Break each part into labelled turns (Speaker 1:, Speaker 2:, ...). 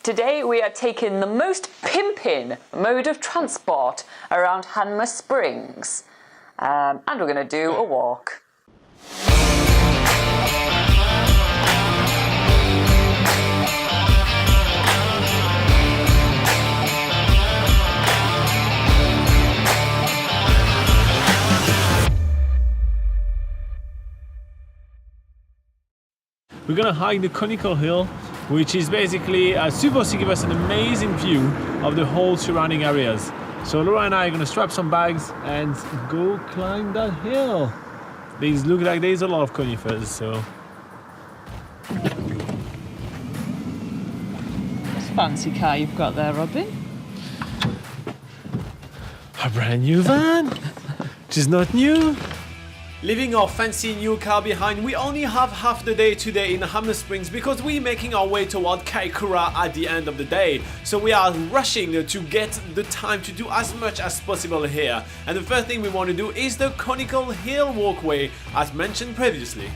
Speaker 1: Today we are taking the most pimpin' mode of transport around Hanmer Springs. And we're going to do a walk.
Speaker 2: We're going to hike the Conical Hill, which is basically supposed to give us an amazing view of the whole surrounding areas. So Laura and I are going to strap some bags and go climb that hill. These look like there's a lot of conifers, so...
Speaker 1: It's a fancy car you've got there, Robin.
Speaker 2: A brand new van, which is not new. Leaving our fancy new car behind, we only have half the day today in Hanmer Springs because we're making our way toward Kaikoura at the end of the day. So we are rushing to get the time to do as much as possible here. And the first thing we want to do is the Conical Hill Walkway, as mentioned previously.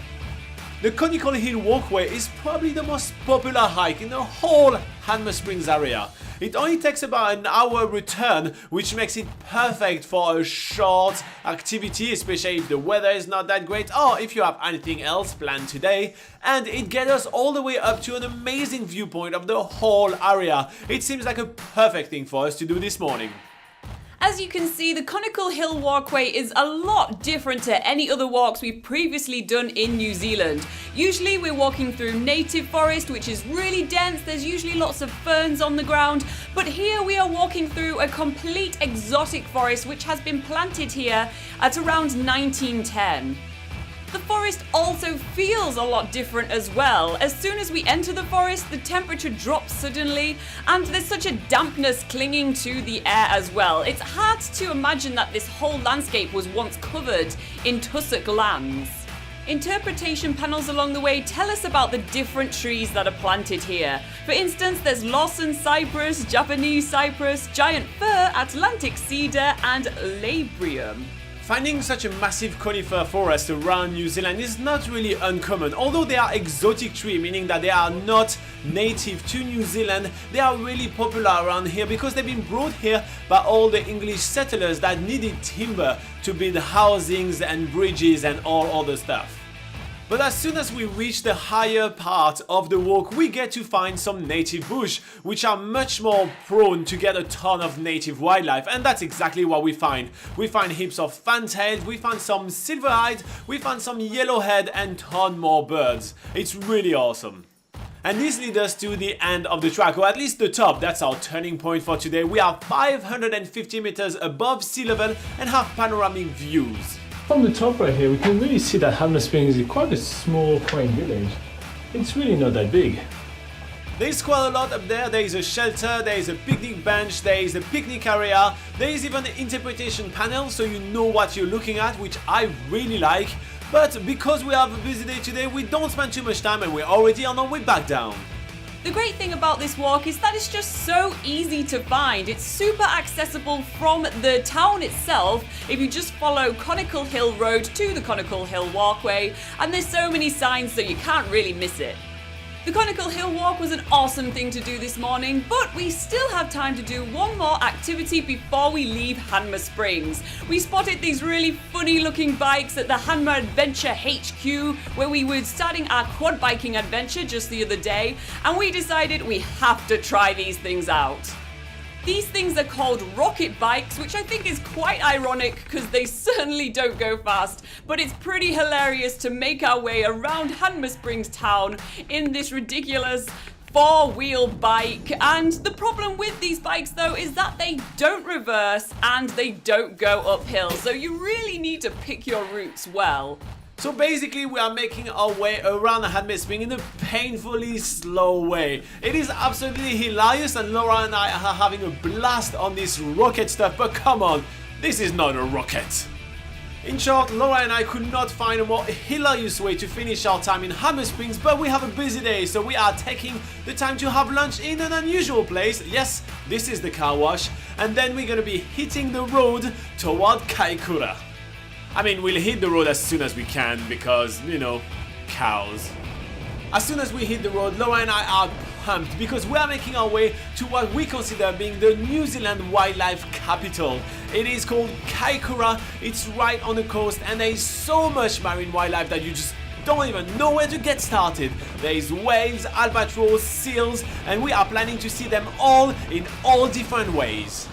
Speaker 2: The Conical Hill Walkway is probably the most popular hike in the whole Hanmer Springs area. It only takes about an hour return, which makes it perfect for a short activity, especially if the weather is not that great or if you have anything else planned today. And it gets us all the way up to an amazing viewpoint of the whole area. It seems like a perfect thing for us to do this morning.
Speaker 3: As you can see, the Conical Hill Walkway is a lot different to any other walks we've previously done in New Zealand. Usually we're walking through native forest, which is really dense, there's usually lots of ferns on the ground, but here we are walking through a complete exotic forest which has been planted here at around 1910. The forest also feels a lot different as well. As soon as we enter the forest, the temperature drops suddenly and there's such a dampness clinging to the air as well. It's hard to imagine that this whole landscape was once covered in tussock lands. Interpretation panels along the way tell us about the different trees that are planted here. For instance, there's Lawson cypress, Japanese cypress, giant fir, Atlantic cedar and labrium.
Speaker 2: Finding such a massive conifer forest around New Zealand is not really uncommon. Although they are exotic trees, meaning that they are not native to New Zealand, they are really popular around here because they've been brought here by all the English settlers that needed timber to build housings and bridges and all other stuff. But as soon as we reach the higher part of the walk, we get to find some native bush, which are much more prone to get a ton of native wildlife, and that's exactly what we find. We find heaps of fantails, we find some silvereyed, we find some yellowhead and ton more birds. It's really awesome. And this leads us to the end of the track, or at least the top. That's our turning point for today. We are 550 meters above sea level and have panoramic views. From the top right here, we can really see that Hanmer Springs is quite a small, quaint village. It's really not that big. There's quite a lot up there. There is a shelter, there is a picnic bench, there is a picnic area, there is even an interpretation panel so you know what you're looking at, which I really like. But because we have a busy day today, we don't spend too much time and we're already on our way back down.
Speaker 3: The great thing about this walk is that it's just so easy to find. It's super accessible from the town itself if you just follow Conical Hill Road to the Conical Hill Walkway, and there's so many signs so you can't really miss it. The Conical Hill Walk was an awesome thing to do this morning, but we still have time to do one more activity before we leave Hanmer Springs. We spotted these really funny looking bikes at the Hanmer Adventure HQ where we were starting our quad biking adventure just the other day, and we decided we have to try these things out. These things are called rocket bikes, which I think is quite ironic because they certainly don't go fast, but it's pretty hilarious to make our way around Hanmer Springs town in this ridiculous four-wheel bike. And the problem with these bikes though is that they don't reverse and they don't go uphill, so you really need to pick your routes well.
Speaker 2: So basically we are making our way around Hanmer Springs in a painfully slow way. It is absolutely hilarious and Laura and I are having a blast on this rocket stuff, but come on, this is not a rocket. In short, Laura and I could not find a more hilarious way to finish our time in Hanmer Springs, but we have a busy day, so we are taking the time to have lunch in an unusual place. Yes, this is the car wash, and then we're gonna be hitting the road toward Kaikoura. I mean, we'll hit the road as soon as we can because, you know, cows. As soon as we hit the road, Laura and I are pumped because we are making our way to what we consider being the New Zealand wildlife capital. It is called Kaikoura, it's right on the coast, and there is so much marine wildlife that you just don't even know where to get started. There is whales, albatross, seals, and we are planning to see them all in all different ways.